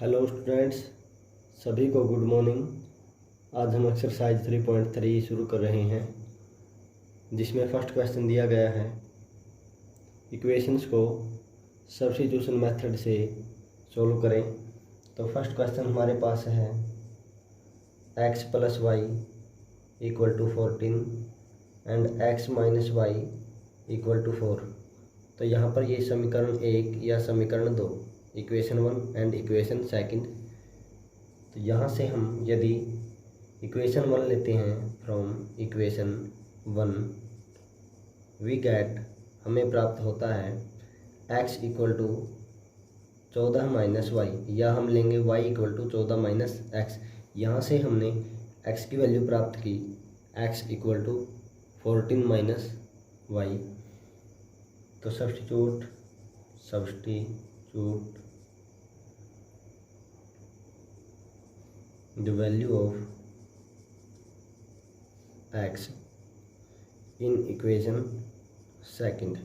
Hello students, सभी को good morning. आज हम एक्सरसाइज 3.3 शुरू कर रहे हैं, जिसमें फर्स्ट क्वेश्चन दिया गया है इक्वेशंस को सब्स्टिट्यूशन मेथड से सोल्व करें। तो फर्स्ट क्वेश्चन हमारे पास है x + y = 14 and x - y = 4। तो यहाँ पर ये समीकरण 1 या समीकरण 2, इक्वेशन 1 एंड इक्वेशन सेकंड। तो यहाँ से हम यदि इक्वेशन 1 लेते हैं, फ्रॉम इक्वेशन 1 वी गेट, हमें प्राप्त होता है x = 14 - y, या हम लेंगे y = 14 - x। यहाँ से हमने x की वैल्यू प्राप्त की, x = 14 - y। तो substitute the value of x in equation second,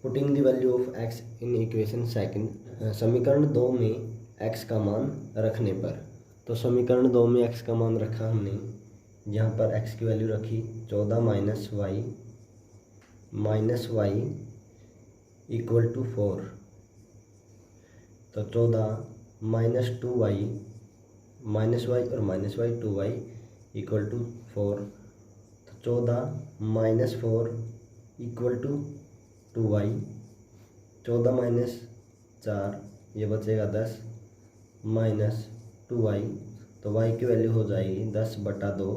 putting the value of x in equation second। समीकरण 2 में x का मान रखने पर, तो समीकरण 2 में x का मान रखा हमने, यहाँ पर x की वैल्यू रखी 14 - y = 4। तो 14 - 2y -y और -y 2y = 4। तो 14 - 4 = 2y। 14 - 4 ये बचेगा 10 -2y। तो y की वैल्यू हो जाएगी 10/2,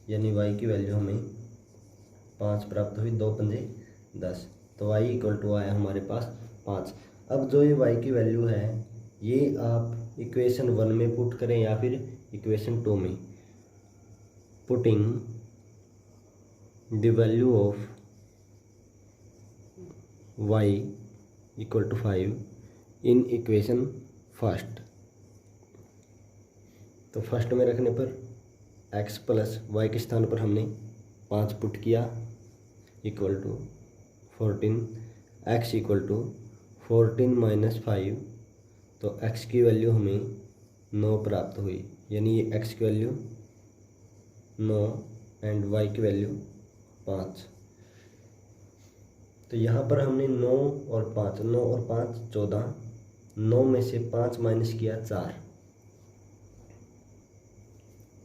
यानी y की वैल्यू हमें 5 प्राप्त हुई। 2 × 5 = 10। तो y = आया हमारे पास 5। अब जो ये y की वैल्यू है, ये आप इक्वेशन 1 में पुट करें या फिर इक्वेशन 2 में। Putting the value of y = 5 in equation first. तो फर्स्ट में रखने पर x + y के स्थान पर हमने 5 पुट किया, = 14। x = 14 - 5, तो x की वैल्यू हमें 9 प्राप्त हुई, यानी ये x की वैल्यू 9 एंड y की वैल्यू 5। तो यहाँ पर हमने 9 और 5 14, 9 में से 5 माइनस किया 4।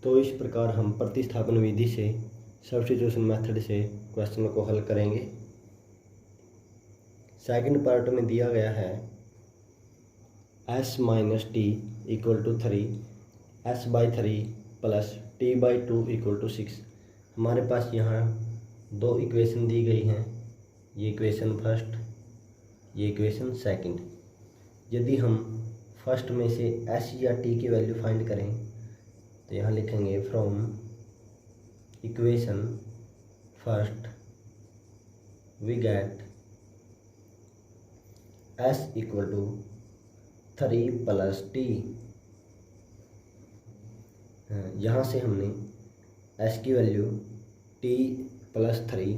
तो इस प्रकार हम प्रतिस्थापन विधि से, सब्स्टिट्यूशन मेथड से क्वेश्चन को हल करेंगे। सेकंड पार्ट में दिया गया है s - t = 3, s/3 + t/2 = 6। हमारे पास यहाँ 2 इक्वेशन दी गई हैं, ये इक्वेशन फर्स्ट, ये इक्वेशन सेकंड। यदि हम फर्स्ट में से s या t की वैल्यू फाइंड करें, तो यहाँ लिखेंगे from equation first we get s = 3 + t। यहाँ से हमने s की वैल्यू t + 3,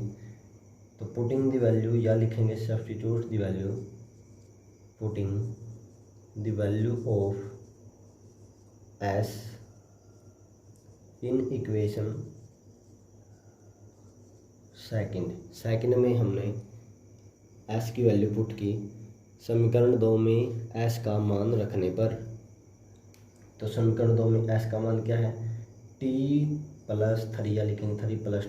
तो पुटिंग द वैल्यू, या लिखेंगे substitute the value, putting the value of s in equation second में हमने s की वैल्यू पुट की समीकरण 2 में s का मान रखने पर। तो समीकरण 2 में s का मान क्या है, t + 3, या लिखेंगे 3 +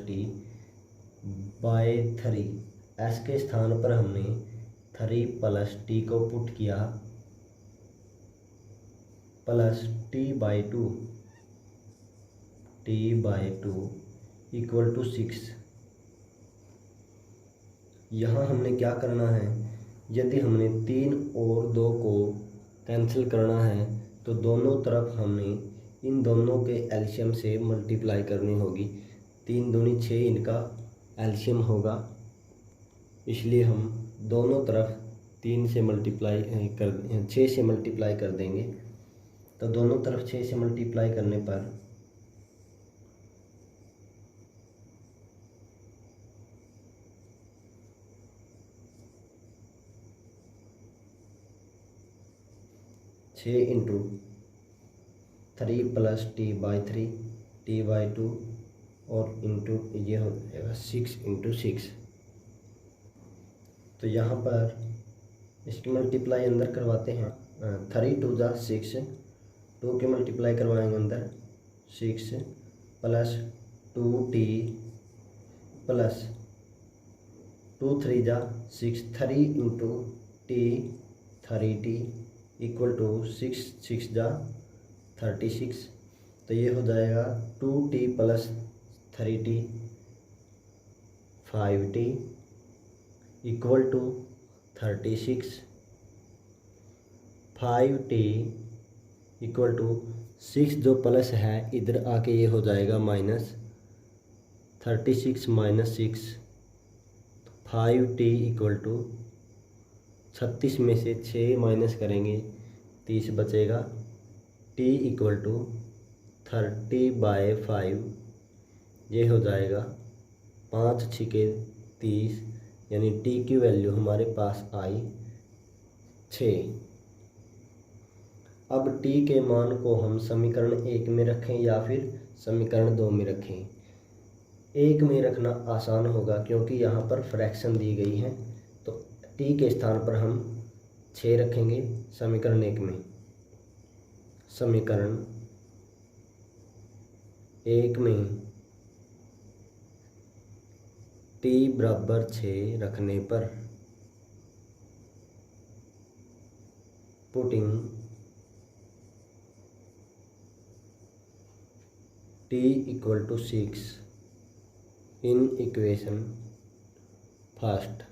t/3। s के स्थान पर हमने 3 + t को पुट किया, प्लस t/2 = 6। यहाँ हमने क्या करना है, यदि हमने 3 और 2 को कैंसिल करना है, तो दोनों तरफ हमें इन दोनों के एलसीएम से मल्टीप्लाई करनी होगी। 3 दूनी 6 इनका एलसीएम होगा, इसलिए हम दोनों तरफ 3 से मल्टीप्लाई कर 6 से मल्टीप्लाई कर देंगे। तो दोनों तरफ 6 से मल्टीप्लाई करने पर 6 इंटू 3 प्लस t/3 t/2 और इंटू ये हो जाएगा 6 इंटू 6। तो यहाँ पर इसकी मल्टीप्लाई अंदर करवाते हैं। 3 2 जा 6, 2 की मल्टीप्लाई करवाएंगे अंदर 6 प्लस 2t प्लस 2 3 जा 6, 3 into t 3t equal to 6 6 जा 36। तो ये हो जाएगा 2t plus 3t 5t equal to 36। 5t equal to 6 जो प्लस है इधर आके ये हो जाएगा minus, 36 minus 6 5t equal to 36 में से 6 माइनस करेंगे 30 बचेगा। t इक्वल टू 30/5 ये हो जाएगा 5 6 30, यानी t की वैल्यू हमारे पास आई 6। अब t के मान को हम समीकरण 1 में रखें या फिर समीकरण 2 में रखें। 1 में रखना आसान होगा क्योंकि यहाँ पर फ्रैक्शन दी गई है, तो t के स्थान पर हम 6 रखेंगे समीकरण 1 में। समीकरण 1 में t बराबर 6 रखने पर putting t equal to 6 in equation first,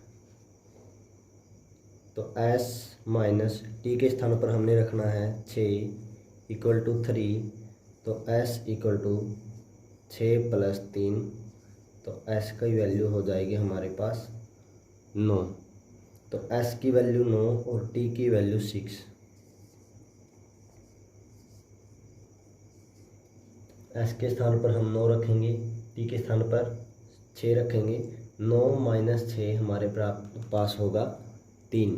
तो s माइनस t के स्थान पर हमने रखना है 6 इक्वल टू 3, तो s इक्वल टू 6 प्लस 3, तो s की वैल्यू हो जाएगी हमारे पास 9। तो s की वैल्यू 9 और t की वैल्यू 6। s के स्थान पर हम 9 रखेंगे, t के स्थान पर 6 रखेंगे। 9 माइनस 6 हमारे पास होगा 3।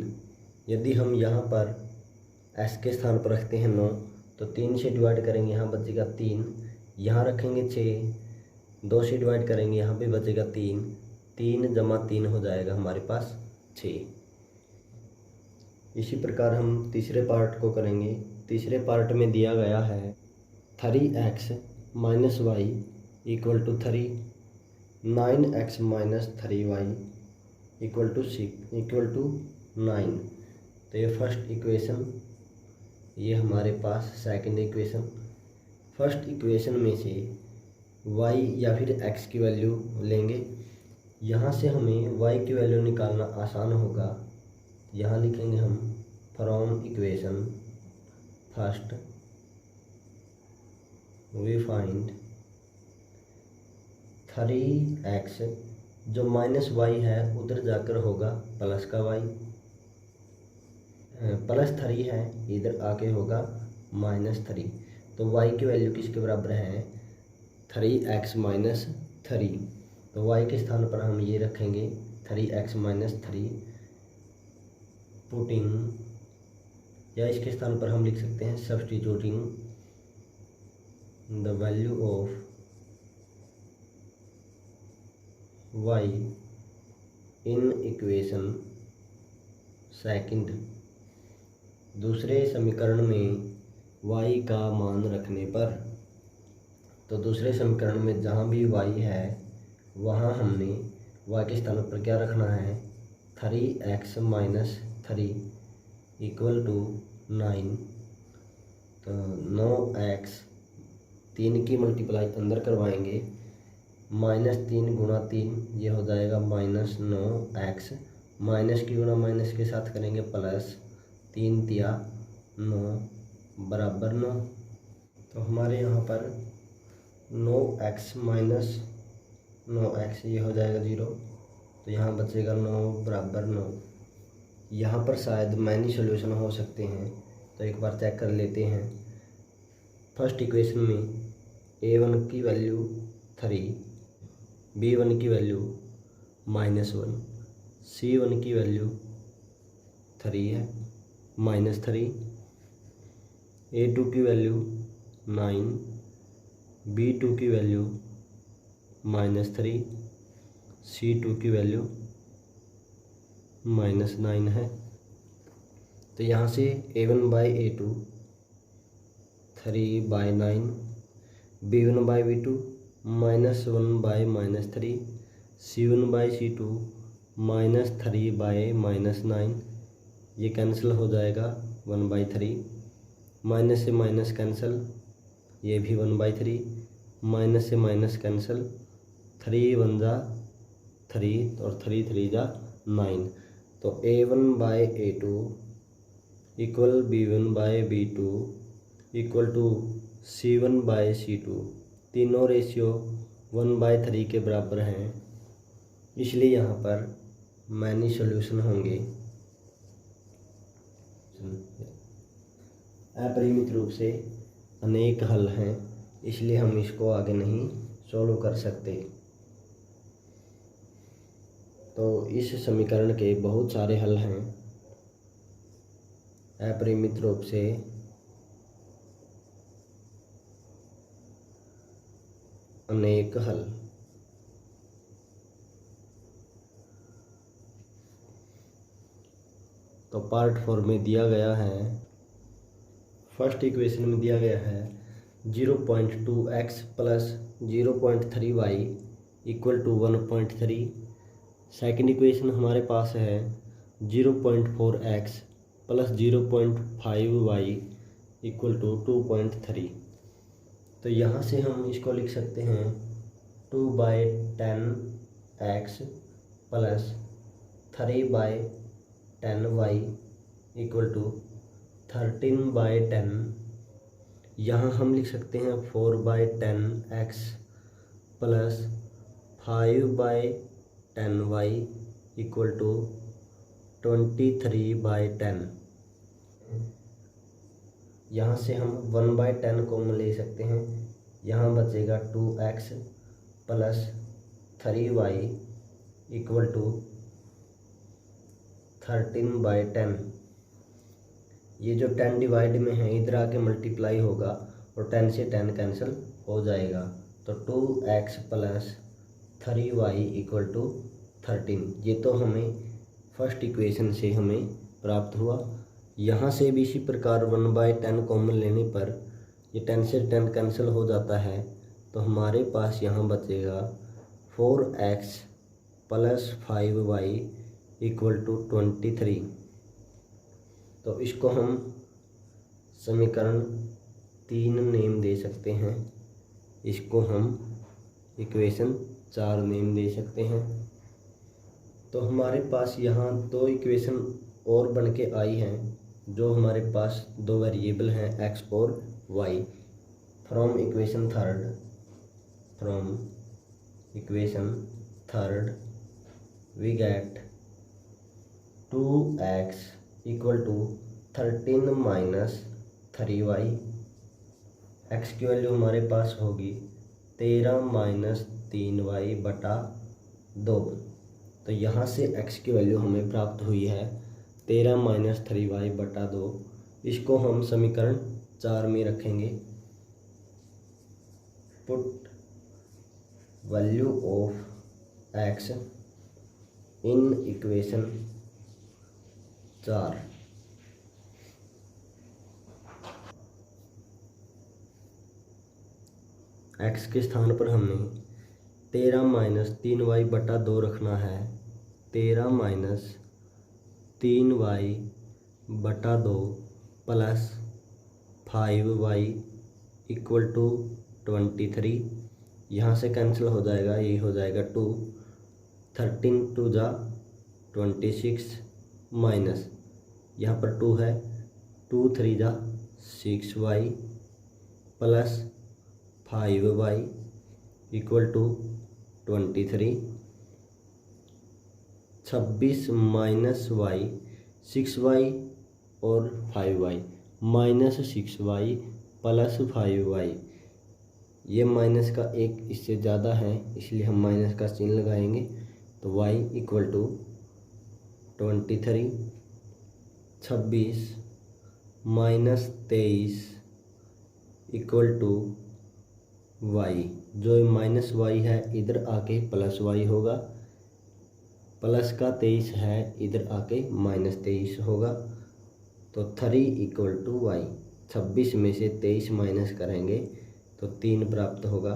यदि हम यहाँ पर s के स्थान पर रखते हैं 9, तो 3 से डिवाइड करेंगे, यहाँ बचेगा 3। यहाँ रखेंगे 6, 2 से डिवाइड करेंगे, यहाँ भी बचेगा 3। 3 जमा 3 हो जाएगा हमारे पास 6। इसी प्रकार हम तीसरे पार्ट को करेंगे। तीसरे पार्ट में दिया गया है 3x minus Y equal to 3, 9x minus 3y equal to 9। तो ये फर्स्ट इक्वेशन, ये हमारे पास सेकंड इक्वेशन। फर्स्ट इक्वेशन में से y या फिर x की वैल्यू लेंगे। यहाँ से हमें y की वैल्यू निकालना आसान होगा। यहाँ लिखेंगे हम from equation first we find 3x, जो माइनस वाई है उधर जाकर होगा प्लस का y, प्लस 3 है इधर आके होगा माइनस 3। तो y की वैल्यू किसके बराबर है 3x माइनस 3। तो y के स्थान पर हम ये रखेंगे 3x माइनस 3 पुटिंग, या इसके स्थान पर हम लिख सकते हैं substituting the value of y in equation second. दूसरे समीकरण में y का मान रखने पर, तो दूसरे समीकरण में जहाँ भी y है वहाँ हमने y के स्थान पर क्या रखना है 3x माइनस 3 इक्वल टू 9। तो 9x, 3 की मल्टीप्लाई अंदर करवाएंगे, माइनस 3 गुणा 3 ये हो जाएगा माइनस 9x, माइनस की गुणा माइनस के साथ करेंगे प्लस, 3 तिया 9 बराबर 9। तो हमारे यहाँ पर 9x माइनस 9x ये हो जाएगा 0, तो यहाँ बचेगा 9 बराबर 9। यहाँ पर शायद मैनी सॉल्यूशन हो सकते हैं, तो एक बार चेक कर लेते हैं। फर्स्ट इक्वेशन में a1 की वैल्यू 3, b1 की वैल्यू -1, c1 की वैल्यू 3 है -3, A2 की वैल्यू 9, B2 की वैल्यू -3, C2 की वैल्यू -9 है। तो यहाँ से A1/A2 3/9, B1/B2 -1/-3, C1/C2 -3/-9, ये कैंसिल हो जाएगा 1/3, माइनस से माइनस कैंसिल, ये भी 1/3, माइनस से माइनस कैंसिल, 3 1 जा 3 और 3 3 जा 9। तो A1/A2 equal B1/B2 equal to C1/C2, तीनों रेशियो 1/3 के बराबर हैं, इसलिए यहाँ पर मैनी सॉल्यूशन होंगे। अपरिमित रूप से अनेक हल हैं, इसलिए हम इसको आगे नहीं सॉल्व कर सकते। तो इस समीकरण के बहुत सारे हल हैं। अपरिमित रूप से अनेक हल। तो पार्ट 4 में दिया गया है, फर्स्ट इक्वेशन में दिया गया है 0.2x plus 0.3y equal to 1.3। Second equation हमारे पास है 0.4x plus 0.5y equal to 2.3। तो यहाँ से हम इसको लिख सकते हैं 2/10x plus 3/10y equal to 13/10। यहाँ हम लिख सकते हैं 4/10x plus 5/10y equal to 23/10। यहाँ से हम 1/10 कॉमन ले सकते हैं, यहाँ बचेगा 2x plus 3y equal to 13/10। ये जो 10 डिवाइड में है इधर आके मल्टीप्लाई होगा और 10 से 10 कैंसिल हो जाएगा। तो 2x plus 3y equal to 13, ये तो हमें फर्स्ट इक्वेशन से हमें प्राप्त हुआ। यहाँ से भी इसी प्रकार 1/10 कॉमन लेने पर ये 10 से 10 कैंसिल हो जाता है, तो हमारे पास यहाँ बचेगा 4x plus 5y equal to 23। तो इसको हम समीकरण 3 नेम दे सकते हैं, इसको हम इक्वेशन 4 नेम दे सकते हैं। तो हमारे पास यहाँ 2 इक्वेशन और बन के आई हैं, जो हमारे पास 2 वेरिएबल हैं x और y। From equation third we get 2x equal to 13 minus 3y। x की वैल्यू हमारे पास होगी 13 माइनस 3y बटा 2। तो यहाँ से x की वैल्यू हमें प्राप्त हुई है 13 माइनस 3y बटा 2। इसको हम समीकरण 4 में रखेंगे। Put value of x in equation 4। x के स्थान पर हमने 13 माइनस 3y बटा 2 रखना है। 13 माइनस 3y बटा 2 प्लस 5y इक्वल टू 23। यहाँ से कैंसिल हो जाएगा, ये हो जाएगा 2, 13 2 जा 26 माइनस यहाँ पर 2 है, 2 3 जा 6y plus 5y equal to 23। 26 minus y 6y और 5y minus 6y plus 5y। ये माइनस का एक इससे ज़्यादा है, इसलिए हम माइनस का चिन्ह लगाएंगे। तो y equal to 23, 26 -23 equal to Y. जो माइनस वाई है इधर आके प्लस वाई होगा, प्लस का 23 है इधर आके -23 होगा। तो 3 इक्वल टू वाई। 26 में से 23 माइनस करेंगे तो 3 प्राप्त होगा।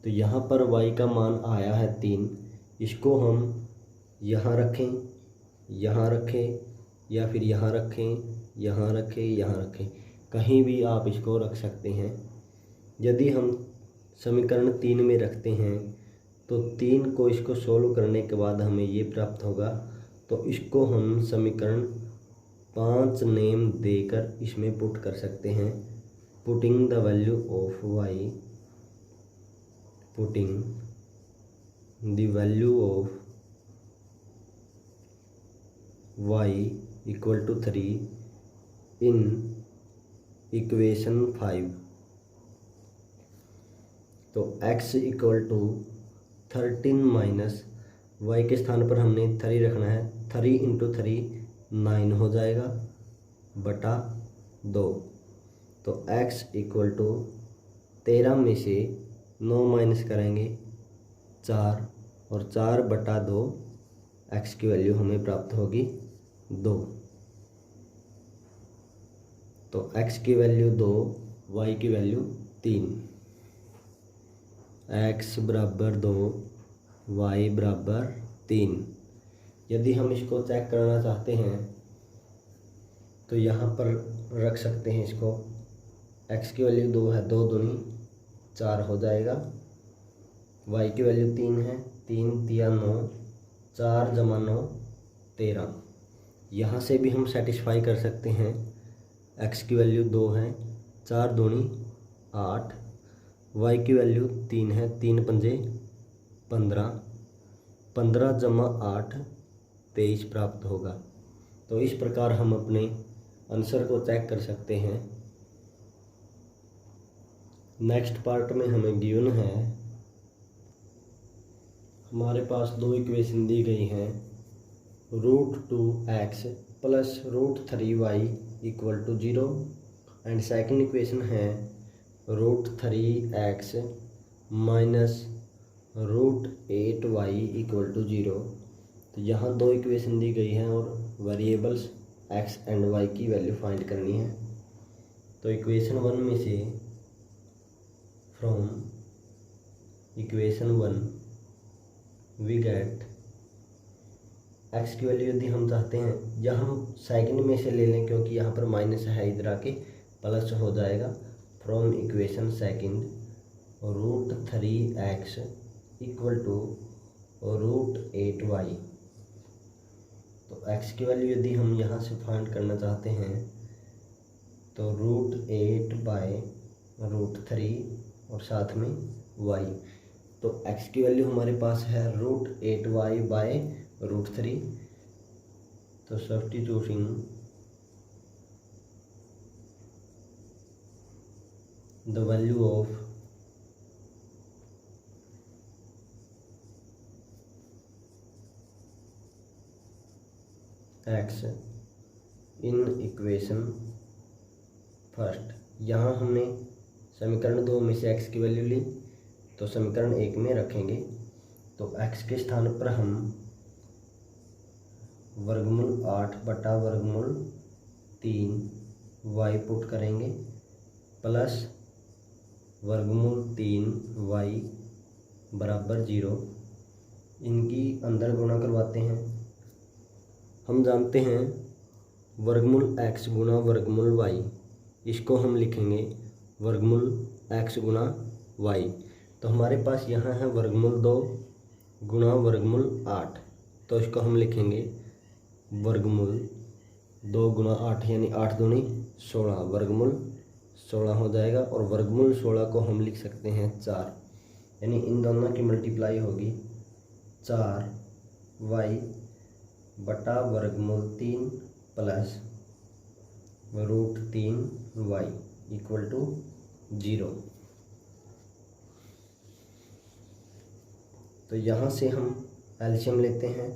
तो यहाँ पर y का मान आया है 3। इसको हम यहाँ रखें, यहाँ रखें, या फिर यहाँ रखें, यहाँ रखें, यहाँ रखें, कहीं भी आप इसको रख सकते हैं। यदि हम समीकरण 3 में रखते हैं तो 3 को इसको सोल्व करने के बाद हमें ये प्राप्त होगा। तो इसको हम समीकरण 5 नेम देकर इसमें पुट कर सकते हैं। Putting the value of y, putting the value of y equal to 3 in equation 5। तो x equal to 13 minus y के स्थान पर हमने 3 रखना है। 3 इंटू 3 9 हो जाएगा बटा 2। तो x इक्वल टू 13 में से 9 माइनस करेंगे 4, और 4 बटा 2 x की वैल्यू हमें प्राप्त होगी 2। तो x की वैल्यू 2, y की वैल्यू 3। x बराबर 2, y बराबर 3। यदि हम इसको चेक करना चाहते हैं तो यहाँ पर रख सकते हैं इसको। x की वैल्यू 2 है, 2 दूनी 4 हो जाएगा। y की वैल्यू 3 है, 3 तिया 9, 4 जमा 9 13। यहाँ से भी हम सेटिस्फाई कर सकते हैं। x की वैल्यू 2 है, 4 दूनी 8, y की वैल्यू 3 है, 3 पंजे 15, 15 जमा 8 23 प्राप्त होगा। तो इस प्रकार हम अपने आंसर को चेक कर सकते हैं। नेक्स्ट पार्ट में हमें गिवन है, हमारे पास 2 इक्वेशन दी गई हैं। √2x plus √3y equal to 0 and second equation है √3x minus √8y equal to 0। तो यहाँ 2 इक्वेशन दी गई हैं और वेरिएबल्स x एंड y की वैल्यू फाइंड करनी है। तो इक्वेशन 1 में से from equation 1 we get x की वैल्यू यदि हम चाहते हैं, या हम सेकंड में से ले लें क्योंकि यहाँ पर माइनस है, इधर आके प्लस हो जाएगा। From equation second √3x equal to √8y। तो x की वैल्यू यदि हम यहाँ से फाइंड करना चाहते हैं तो √8 बाय √3 और साथ में y। तो x की वैल्यू हमारे पास है √8y बाय √3। तो substituting the value of x in equation first, यहाँ हमने समीकरण 2 में से x की वैल्यू ली तो समीकरण 1 में रखेंगे। तो x के स्थान पर हम वर्गमूल 8 बटा वर्गमूल 3 y पुट करेंगे प्लस वर्गमूल 3 y बराबर 0। इनकी अंदर गुणा करवाते हैं। हम जानते हैं वर्गमूल x गुणा वर्गमूल y, इसको हम लिखेंगे वर्गमूल x गुणा y। तो हमारे पास यहाँ है वर्गमूल 2 गुणा वर्गमूल 8, तो इसको हम लिखेंगे वर्गमूल 2 गुणा 8 यानी 8 दूनी 16, वर्गमूल 16 हो जाएगा। और वर्गमूल 16 को हम लिख सकते हैं 4, यानी इन दोनों की मल्टीप्लाई होगी 4y बटा वर्गमूल 3 प्लस √3y इक्वल टू 0। तो यहाँ से हम एलसीएम लेते हैं।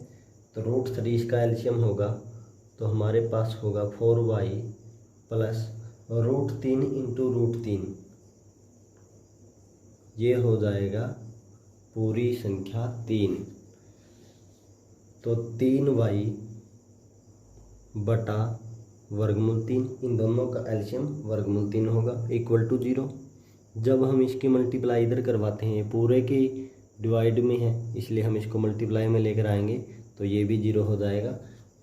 तो √3 इसका एलसीएम होगा तो हमारे पास होगा 4y प्लस √3 इंटू √3, ये हो जाएगा पूरी संख्या 3। तो 3y बटा वर्गमूल 3, इन दोनों का एलसीएम वर्गमूल 3 होगा, इक्वल टू 0। जब हम इसकी मल्टीप्लाई इधर करवाते हैं, ये पूरे की डिवाइड में है इसलिए हम इसको मल्टीप्लाई में लेकर आएंगे तो ये भी 0 हो जाएगा,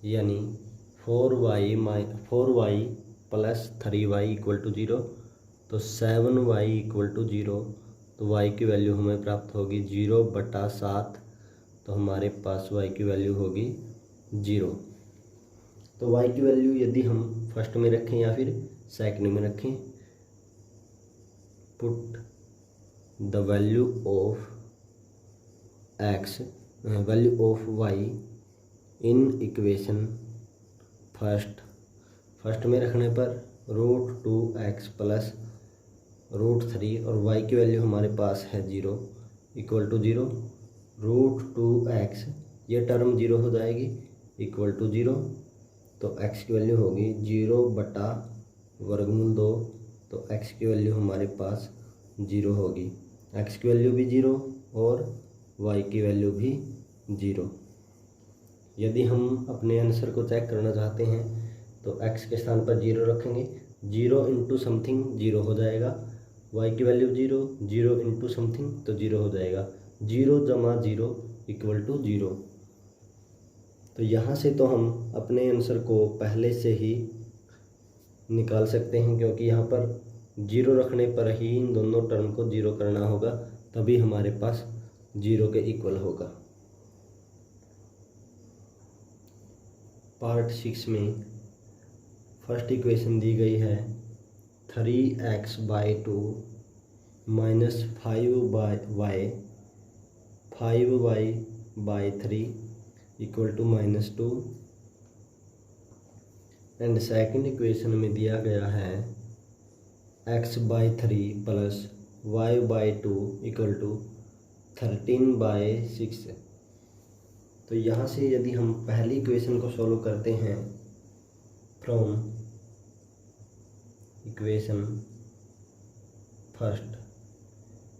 यानी 4y plus 3y equal to 0। तो 7y इक्वल टू 0, तो y की वैल्यू हमें प्राप्त होगी 0/7, तो हमारे पास y की वैल्यू होगी 0। तो y की वैल्यू यदि हम फर्स्ट में रखें या फिर सेकंड में रखें, put the value of y in equation first में रखने पर √2x प्लस √3 और y की वैल्यू हमारे पास है 0 इक्वल टू 0। √2x ये टर्म 0 हो जाएगी इक्वल टू 0, तो x की वैल्यू होगी 0/√2, तो x की वैल्यू हमारे पास 0 होगी। x की वैल्यू भी 0 और y की वैल्यू भी 0। यदि हम अपने आंसर को चेक करना चाहते हैं तो x के स्थान पर 0 रखेंगे, 0 इंटू समथिंग 0 हो जाएगा, y की वैल्यू 0, 0 इंटू समथिंग तो 0 हो जाएगा, 0 जमा 0 इक्वल टू 0। तो यहाँ से तो हम अपने आंसर को पहले से ही निकाल सकते हैं, क्योंकि यहाँ पर 0 रखने पर ही इन दोनों टर्म को 0 करना होगा, तभी हमारे पास 0 के इक्वल होगा। पार्ट 6 में फर्स्ट इक्वेशन दी गई है 3x/2 minus 5y/3 equal to -2, and second equation में दिया गया है x/3 plus y/2 equal to 13/6। तो यहाँ से यदि हम पहली इक्वेशन को सॉल्व करते हैं फ्रॉम इक्वेशन फर्स्ट,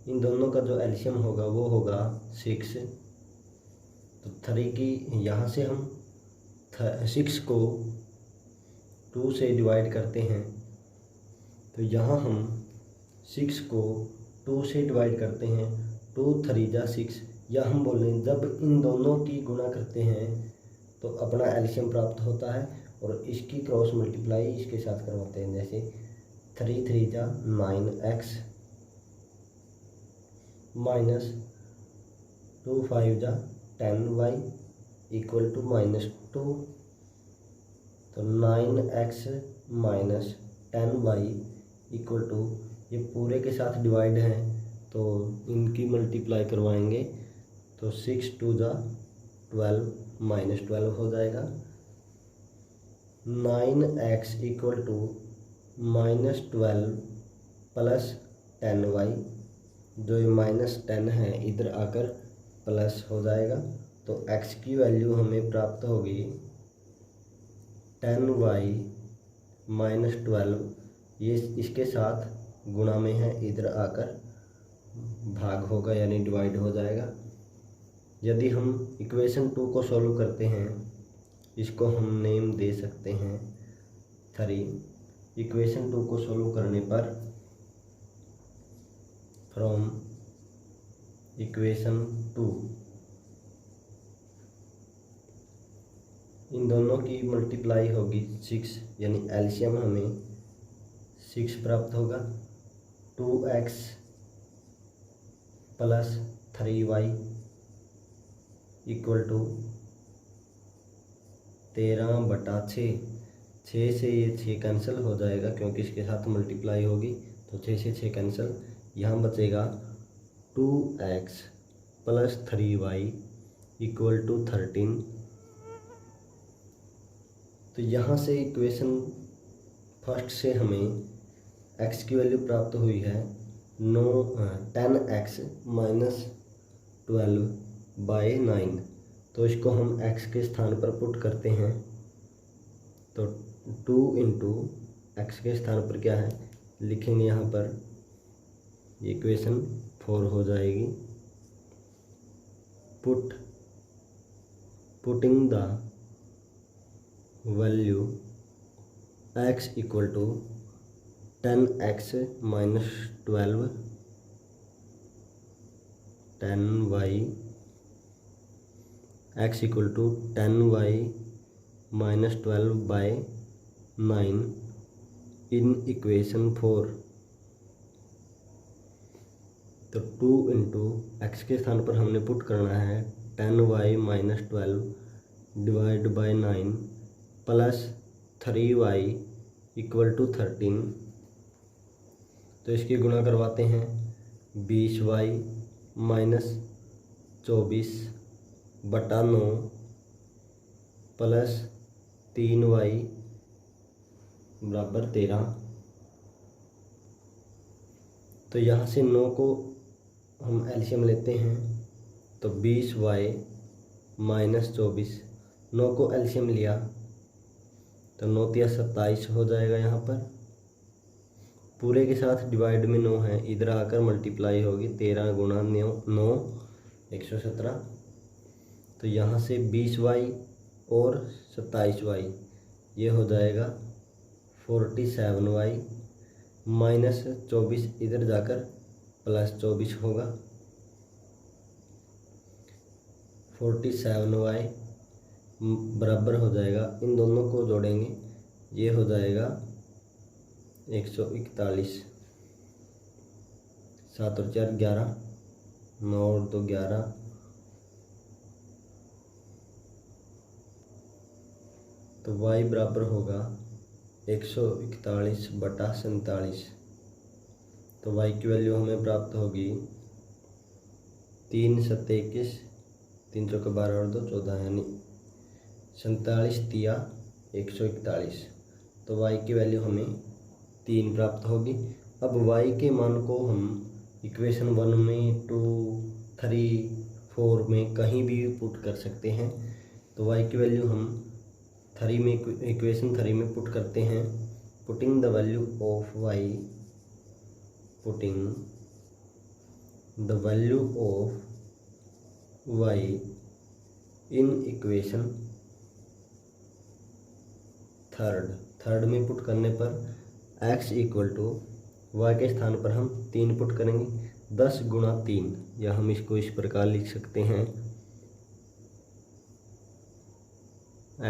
इन दोनों का जो एलसीएम होगा वो होगा 6। तो 3 की यहाँ से हम 6 को 2 से डिवाइड करते हैं, तो यहाँ हम 6 को 2 से डिवाइड करते हैं, 2 3 जा 6, या हम बोलें जब इन दोनों की गुणा करते हैं तो अपना एलसीएम प्राप्त होता है और इसकी क्रॉस मल्टीप्लाई इसके साथ करवाते हैं, जैसे 3 3 जा 9x माइनस 2 5 जा 10y इक्वल टू -2, तो 9x minus 10y equal to, ये पूरे के साथ डिवाइड हैं तो इनकी मल्टीप्लाई करवाएंगे, तो 6 2 जा 12 -12 हो जाएगा। 9x equal to -12 plus 10y, जो ये -10 है इधर आकर प्लस हो जाएगा, तो x की वैल्यू हमें प्राप्त होगी 10y -12, ये इसके साथ गुणा में है, इधर आकर भाग होगा यानी डिवाइड हो जाएगा। यदि हम इक्वेशन 2 को सॉल्व करते हैं, इसको हम नेम दे सकते हैं 3। इक्वेशन 2 को सॉल्व करने पर फ्रॉम इक्वेशन 2 इन दोनों की मल्टीप्लाई होगी 6, यानी एलसीएम हमें 6 प्राप्त होगा। 2x plus 3y equal to 13/6। 6 से ये 6 कैंसिल हो जाएगा क्योंकि इसके साथ मल्टीप्लाई होगी, तो 6 से 6 कैंसिल, यहाँ बचेगा 2x plus 3y equal to 13। तो यहाँ से इक्वेशन फर्स्ट से हमें x की वैल्यू प्राप्त हुई है 10x माइनस 12/9। तो इसको हम x के स्थान पर पुट करते हैं, तो 2 इंटू एक्स के स्थान पर क्या है लिखेंगे, यहाँ पर इक्वेशन 4 हो जाएगी। Putting the value x equal to 10x minus 12 10y x equal to 10y minus 12 by 9 in equation 4। तो 2 इंटू एक्स के स्थान पर हमने पुट करना है 10y minus 12 divide by 9 plus 3y equal to 13। तो इसकी गुणा करवाते हैं 20y माइनस 24 बटा 9 प्लस 3y बराबर 13। तो यहाँ से 9 को हम एलसीएम लेते हैं तो 20y माइनस 24, 9 को एलसीएम लिया तो 9 तिया 27 हो जाएगा। यहाँ पर पूरे के साथ डिवाइड में 9 है, इधर आकर मल्टीप्लाई होगी 13 गुणा 9 117। तो यहाँ से 20y और 27y ये हो जाएगा 47y माइनस 24, इधर जाकर प्लस 24 होगा 47y बराबर हो जाएगा, इन दोनों को जोड़ेंगे ये हो जाएगा 141। 7 और 4 11, 9 और 2 11, तो y बराबर होगा 141 बटा 47। तो y की वैल्यू हमें प्राप्त होगी 3 7 21, 3 चौके 12 और 2 14, यानी 47 तिया 141। तो y की वैल्यू हमें 3 प्राप्त होगी। अब y के मान को हम इक्वेशन 1 में 2 3 4 में कहीं भी पुट कर सकते हैं। तो y की वैल्यू हम इक्वेशन 3 में पुट करते हैं। Putting the value of y, putting the value of y in equation third में पुट करने पर x इक्वल टू y के स्थान पर हम 3 पुट करेंगे, 10 गुणा 3, या हम इसको इस प्रकार लिख सकते हैं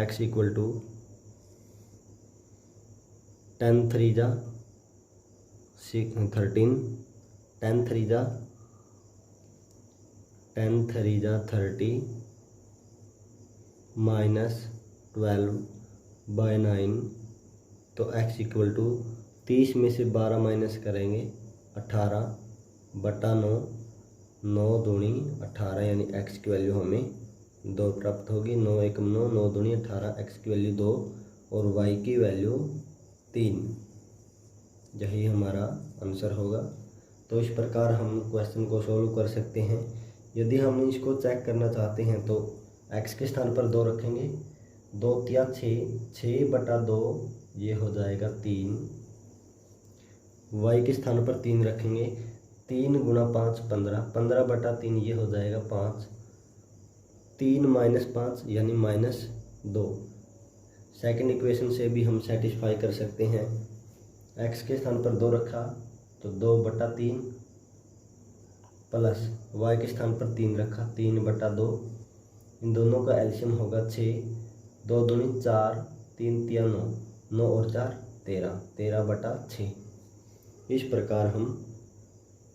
x इक्वल टू 10 3 जा 13, 10 3 जा 30 माइनस 12 बाय 9। तो x इक्वल टू 30 में से 12 माइनस करेंगे 18 बटा 9, 9 दूनी 18, यानी x की वैल्यू हमें 2 प्राप्त होगी। 9 एकम 9, 9 दूनी 18, x की वैल्यू 2 और y की वैल्यू 3। यही हमारा आंसर होगा। तो इस प्रकार हम क्वेश्चन को सॉल्व कर सकते हैं। यदि हम इसको चेक करना चाहते हैं तो x के स्थान पर 2 रखेंगे, 2 तिया 6 बटा 2 ये हो जाएगा 3। y के स्थान पर 3 रखेंगे, 3 गुणा 5 15, 15 बटा 3 ये हो जाएगा 5। 3 माइनस 5 यानी माइनस 2। सेकंड इक्वेशन से भी हम सेटिस्फाई कर सकते हैं। x के स्थान पर 2 रखा तो 2 बटा 3 प्लस y के स्थान पर 3 रखा 3 बटा 2, इन दोनों का एलसीएम होगा 6, 2 दूनी 4, 3 तिया 9, 9 और 4 13, 13 बटा 6। इस प्रकार हम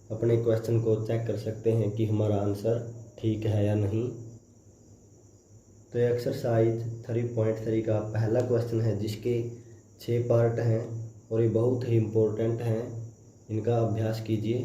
अपने क्वेश्चन को चेक कर सकते हैं कि हमारा आंसर ठीक है या नहीं। तो एक्सरसाइज 3.3 का पहला क्वेश्चन है जिसके 6 पार्ट हैं और ये बहुत ही इम्पोर्टेंट हैं, इनका अभ्यास कीजिए।